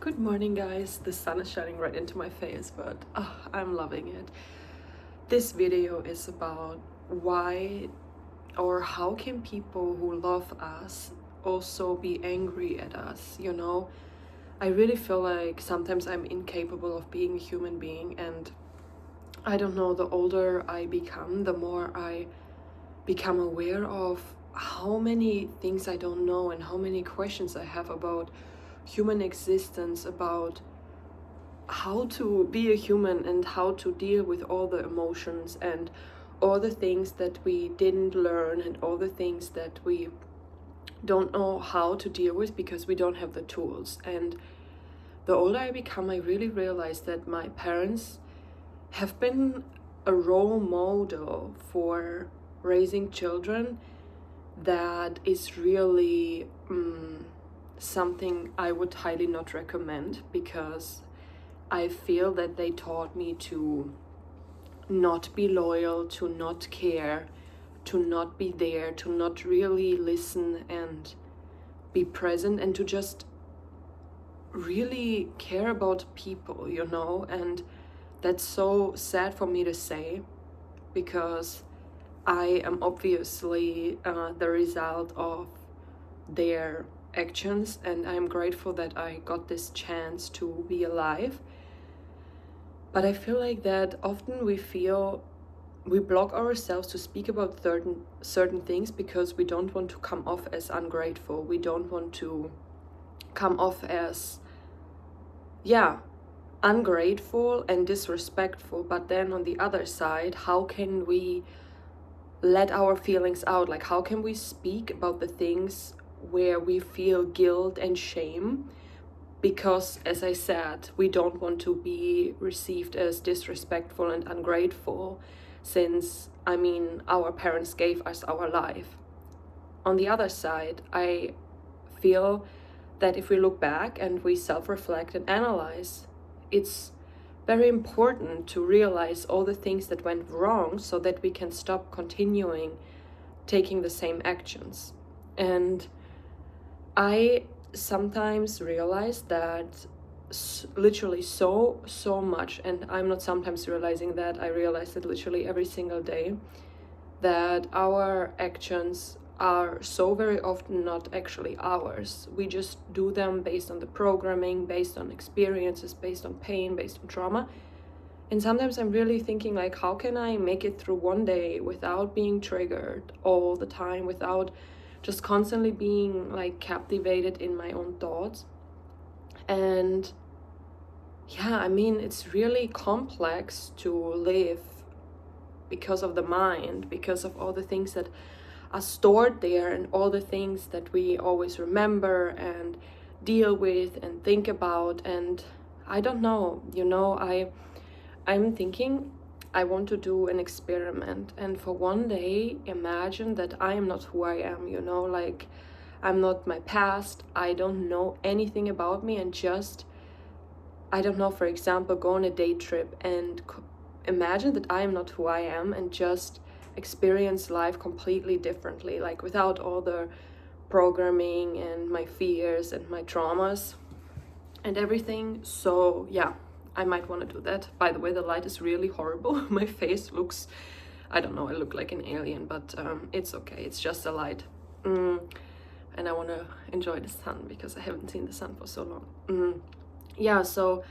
Good morning, guys. The sun is shining right into my face, but I'm loving it. This video is about why or how can people who love us also be angry at us, I really feel like sometimes I'm incapable of being a human being, and I don't know, the older I become, the more I become aware of how many things I don't know and how many questions I have about human existence, about how to be a human and how to deal with all the emotions and all the things that we didn't learn and all the things that we don't know how to deal with because we don't have the tools. And the older I become, I really realize that my parents have been a role model for raising children that is really something I would highly not recommend, because I feel that they taught me to not be loyal, to not care, to not be there, to not really listen and be present, and to just really care about people, and that's so sad for me to say, because I am obviously the result of their actions, and I'm grateful that I got this chance to be alive. But I feel like that often we block ourselves to speak about certain things because we don't want to come off as ungrateful. We don't want to come off as, ungrateful and disrespectful. But then on the other side, how can we let our feelings out? Like, how can we speak about the things where we feel guilt and shame? Because, as I said, we don't want to be received as disrespectful and ungrateful, since, our parents gave us our life. On the other side, I feel that if we look back and we self-reflect and analyze, it's very important to realize all the things that went wrong so that we can stop continuing taking the same actions. And I sometimes realize that literally so much, and I'm not sometimes realizing that, I realize it literally every single day, that our actions are so very often not actually ours. We just do them based on the programming, based on experiences, based on pain, based on trauma. And sometimes I'm really thinking, like, how can I make it through one day without being triggered all the time, without just constantly being like captivated in my own thoughts? And it's really complex to live because of the mind, because of all the things that are stored there and all the things that we always remember and deal with and think about. And I don't know, I'm thinking I want to do an experiment, and for one day imagine that I am not who I am, like I'm not my past, I don't know anything about me, and just, I don't know, for example, go on a day trip and imagine that I am not who I am and just experience life completely differently, like without all the programming and my fears and my traumas and everything. So I might want to do that. By the way, the light is really horrible. My face looks, I don't know, I look like an alien, but it's okay, it's just a light. And I want to enjoy the sun because I haven't seen the sun for so long. So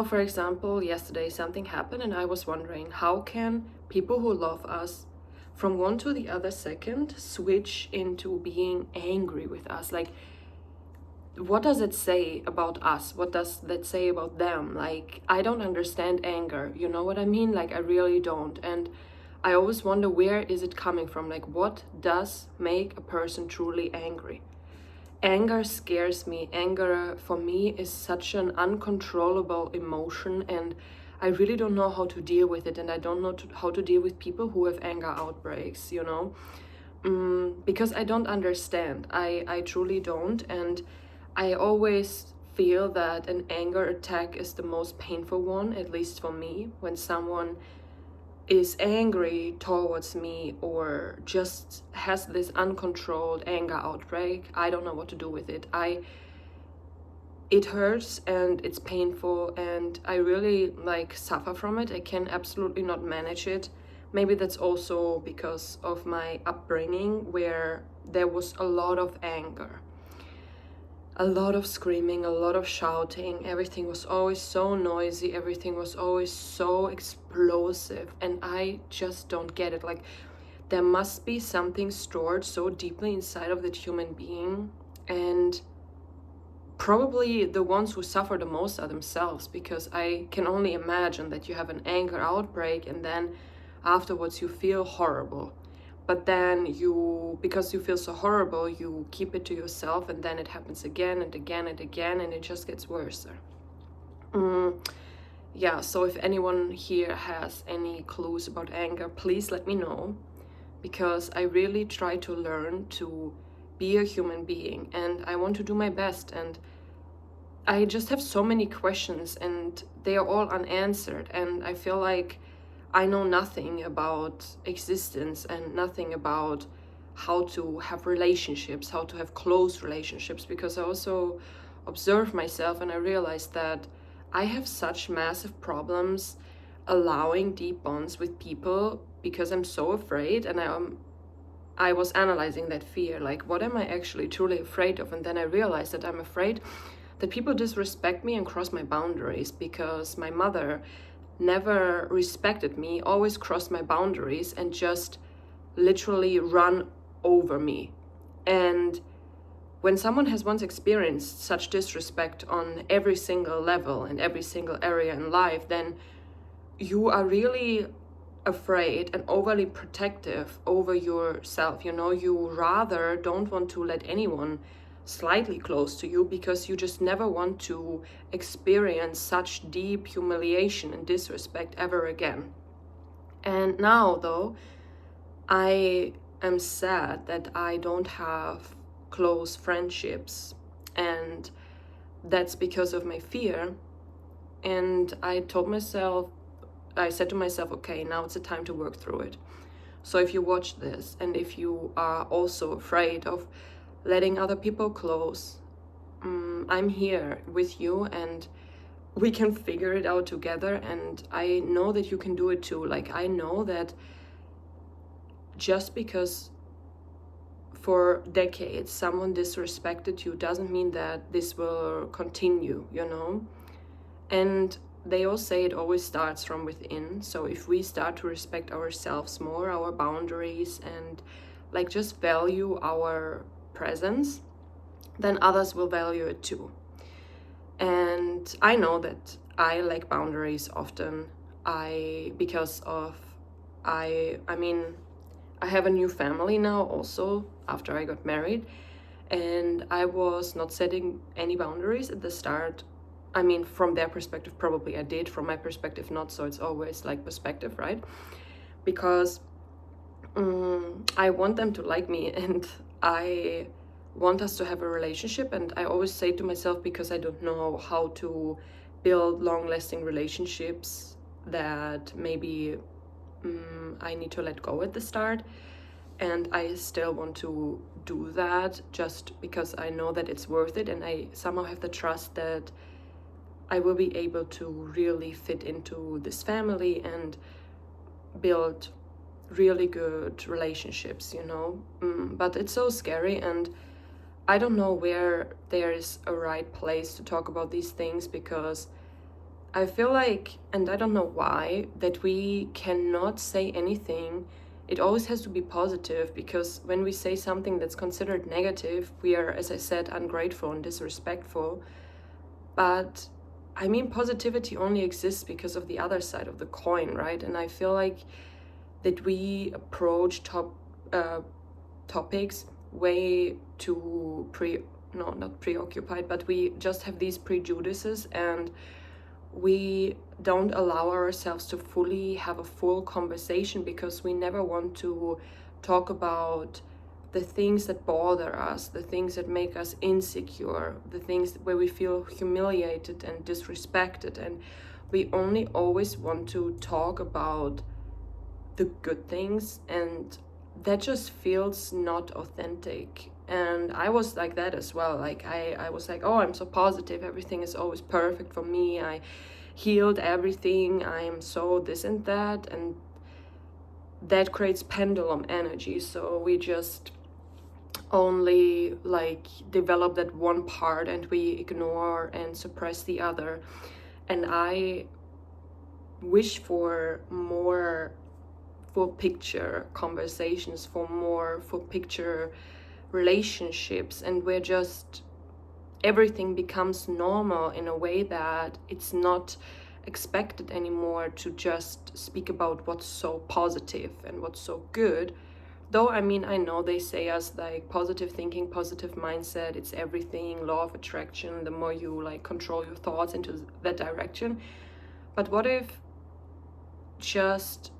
for example, yesterday something happened and I was wondering, how can people who love us from one to the other second switch into being angry with us? Like, what does it say about us? What does that say about them? Like, I don't understand anger, you know what I mean? Like, I really don't. And I always wonder, where is it coming from? Like, what does make a person truly angry? Anger scares me. Anger for me is such an uncontrollable emotion, and I really don't know how to deal with it, and I don't know how to deal with people who have anger outbreaks, because I don't understand. I truly don't, and I always feel that an anger attack is the most painful one, at least for me, when someone is angry towards me or just has this uncontrolled anger outbreak. I don't know what to do with it. it hurts and it's painful, and I really like suffer from it. I can absolutely not manage it. Maybe that's also because of my upbringing, where there was a lot of anger, a lot of screaming, a lot of shouting. Everything was always so noisy, everything was always so explosive, and I just don't get it. Like, there must be something stored so deeply inside of that human being, and probably the ones who suffer the most are themselves, because I can only imagine that you have an anger outbreak and then afterwards you feel horrible. But then because you feel so horrible, you keep it to yourself, and then it happens again and again and again, and it just gets worse. Yeah, so if anyone here has any clues about anger, please let me know, because I really try to learn to be a human being, and I want to do my best, and I just have so many questions and they are all unanswered, and I feel like I know nothing about existence and nothing about how to have relationships, how to have close relationships, because I also observe myself and I realize that I have such massive problems allowing deep bonds with people because I'm so afraid. And I was analyzing that fear, like, what am I actually truly afraid of? And then I realized that I'm afraid that people disrespect me and cross my boundaries, because my mother never respected me, always crossed my boundaries and just literally run over me. And when someone has once experienced such disrespect on every single level and every single area in life, then you are really afraid and overly protective over yourself. You rather don't want to let anyone slightly close to you, because you just never want to experience such deep humiliation and disrespect ever again. And now, though, I am sad that I don't have close friendships, and that's because of my fear. And I said to myself, okay, now it's the time to work through it. So if you watch this and if you are also afraid of letting other people close, I'm here with you, and we can figure it out together. And I know that you can do it too. Like, I know that just because for decades someone disrespected you doesn't mean that this will continue. And they all say it always starts from within. So if we start to respect ourselves more, our boundaries, and like just value our presence, then others will value it too. And I know that I lack boundaries often. I have a new family now also after I got married, and I was not setting any boundaries at the start. From their perspective, probably I did. From my perspective, not. So it's always like perspective, right? Because I want them to like me, and I want us to have a relationship. And I always say to myself, because I don't know how to build long-lasting relationships, that maybe I need to let go at the start. And I still want to do that just because I know that it's worth it, and I somehow have the trust that I will be able to really fit into this family and build really good relationships, But it's so scary, and I don't know where there is a right place to talk about these things, because I feel like, and I don't know why, that we cannot say anything. It always has to be positive, because when we say something that's considered negative, we are, as I said, ungrateful and disrespectful. But positivity only exists because of the other side of the coin, right? And I feel like that we approach topics way too not preoccupied, but we just have these prejudices, and we don't allow ourselves to fully have a full conversation, because we never want to talk about the things that bother us, the things that make us insecure, the things where we feel humiliated and disrespected. And we only always want to talk about the good things, and that just feels not authentic. And I was like that as well. Like I was like, oh, I'm so positive, everything is always perfect for me, I healed everything, I'm so this and that. And that creates pendulum energy, so we just only like develop that one part and we ignore and suppress the other. And I wish for more full picture conversations, for more full picture relationships, and where just everything becomes normal in a way that it's not expected anymore to just speak about what's so positive and what's so good. Though, I mean, I know they say us like positive thinking, positive mindset, it's everything, law of attraction, the more you like control your thoughts into that direction. But what if just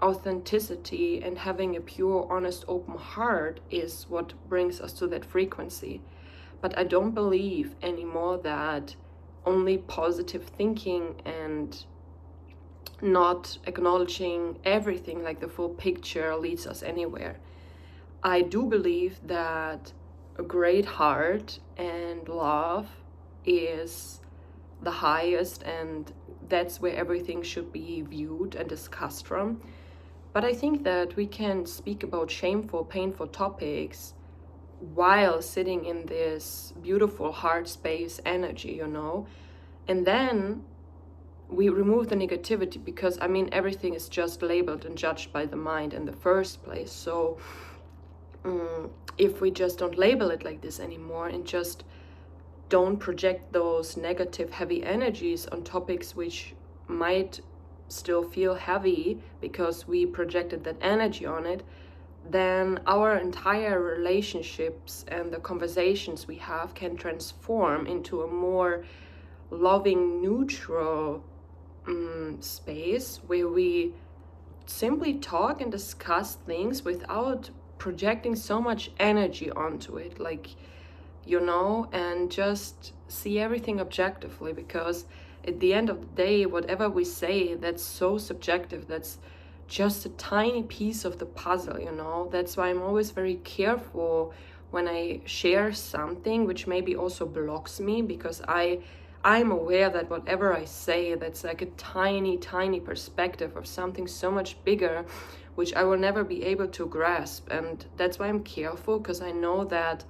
authenticity and having a pure, honest, open heart is what brings us to that frequency? But I don't believe anymore that only positive thinking and not acknowledging everything, like the full picture, leads us anywhere. I do believe that a great heart and love is the highest, and that's where everything should be viewed and discussed from. But I think that we can speak about shameful, painful topics while sitting in this beautiful heart space energy, you know? And then we remove the negativity, because I mean, everything is just labeled and judged by the mind in the first place. So if we just don't label it like this anymore and just don't project those negative heavy energies on topics which might still feel heavy because we projected that energy on it, then our entire relationships and the conversations we have can transform into a more loving, neutral space where we simply talk and discuss things without projecting so much energy onto it, like, you know, and just see everything objectively. Because at the end of the day, whatever we say, that's so subjective, that's just a tiny piece of the puzzle, you know. That's why I'm always very careful when I share something which maybe also blocks me, because I'm aware that whatever I say, that's like a tiny perspective of something so much bigger, which I will never be able to grasp. And that's why I'm careful, because I know that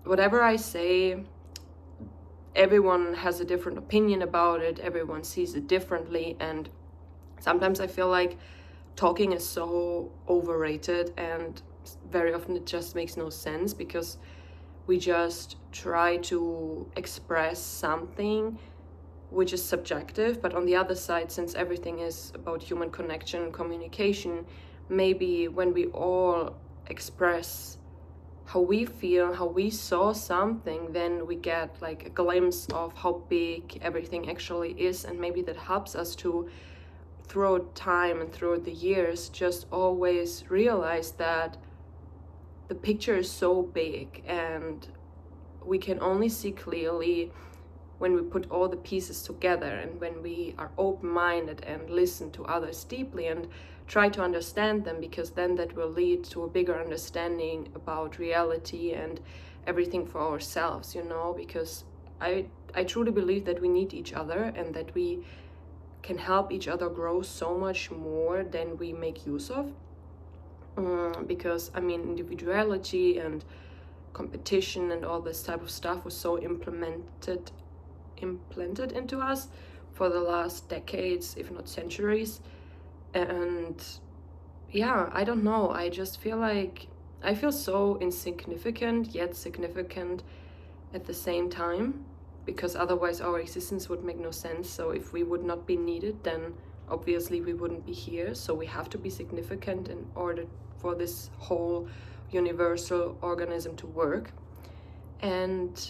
whatever I say, everyone has a different opinion about it, everyone sees it differently, and sometimes I feel like talking is so overrated, and very often it just makes no sense, because we just try to express something which is subjective. But on the other side, since everything is about human connection and communication, maybe when we all express how we feel, how we saw something, then we get like a glimpse of how big everything actually is. And maybe that helps us to, throughout time and throughout the years, just always realize that the picture is so big and we can only see clearly when we put all the pieces together, and when we are open-minded and listen to others deeply and try to understand them, because then that will lead to a bigger understanding about reality and everything for ourselves, you know. Because I truly believe that we need each other, and that we can help each other grow so much more than we make use of. Because I mean, individuality and competition and all this type of stuff was so implanted into us for the last decades, if not centuries. And yeah, I don't know, I just feel like I feel so insignificant yet significant at the same time, because otherwise our existence would make no sense. So if we would not be needed, then obviously we wouldn't be here. So we have to be significant in order for this whole universal organism to work. And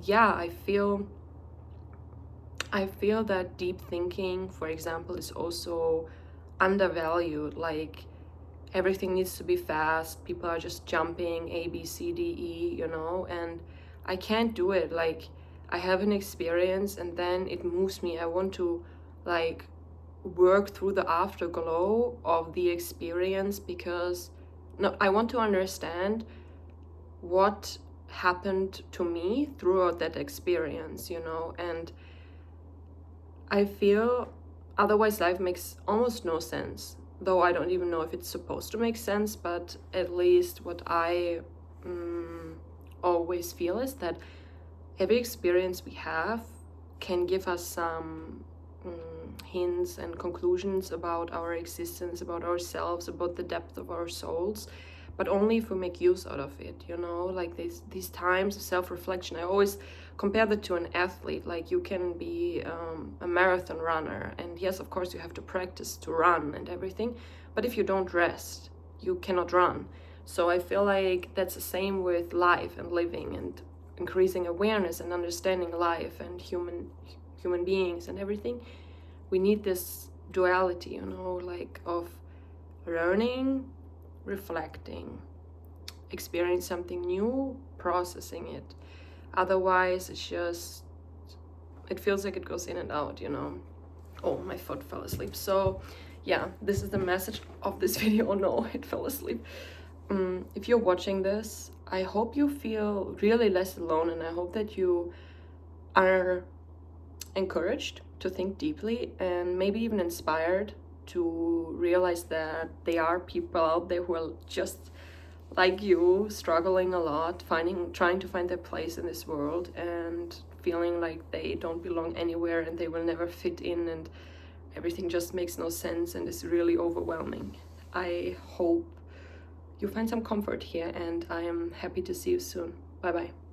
yeah, I feel that deep thinking, for example, is also undervalued. Like, everything needs to be fast, people are just jumping A, B, C, D, E, you know, and I can't do it. Like, I have an experience and then it moves me. I want to like work through the afterglow of the experience, because no, I want to understand what happened to me throughout that experience, you know. And I feel otherwise life makes almost no sense, though I don't even know if it's supposed to make sense. But at least what I always feel is that every experience we have can give us some hints and conclusions about our existence, about ourselves, about the depth of our souls, but only if we make use out of it, you know. Like these times of self-reflection, I always compare that to an athlete. Like, you can be a marathon runner, and yes, of course you have to practice to run and everything, but if you don't rest, you cannot run. So I feel like that's the same with life and living and increasing awareness and understanding life and human beings and everything. We need this duality, you know, like of learning, reflecting, experience something new, processing it. Otherwise it feels like it goes in and out, you know. Oh, my foot fell asleep. So yeah, this is the message of this video. Oh no, it fell asleep. If you're watching this, I hope you feel really less alone, and I hope that you are encouraged to think deeply and maybe even inspired to realize that there are people out there who are just like you, struggling a lot, trying to find their place in this world and feeling like they don't belong anywhere and they will never fit in, and everything just makes no sense and is really overwhelming. I hope you find some comfort here, and I am happy to see you soon. Bye bye.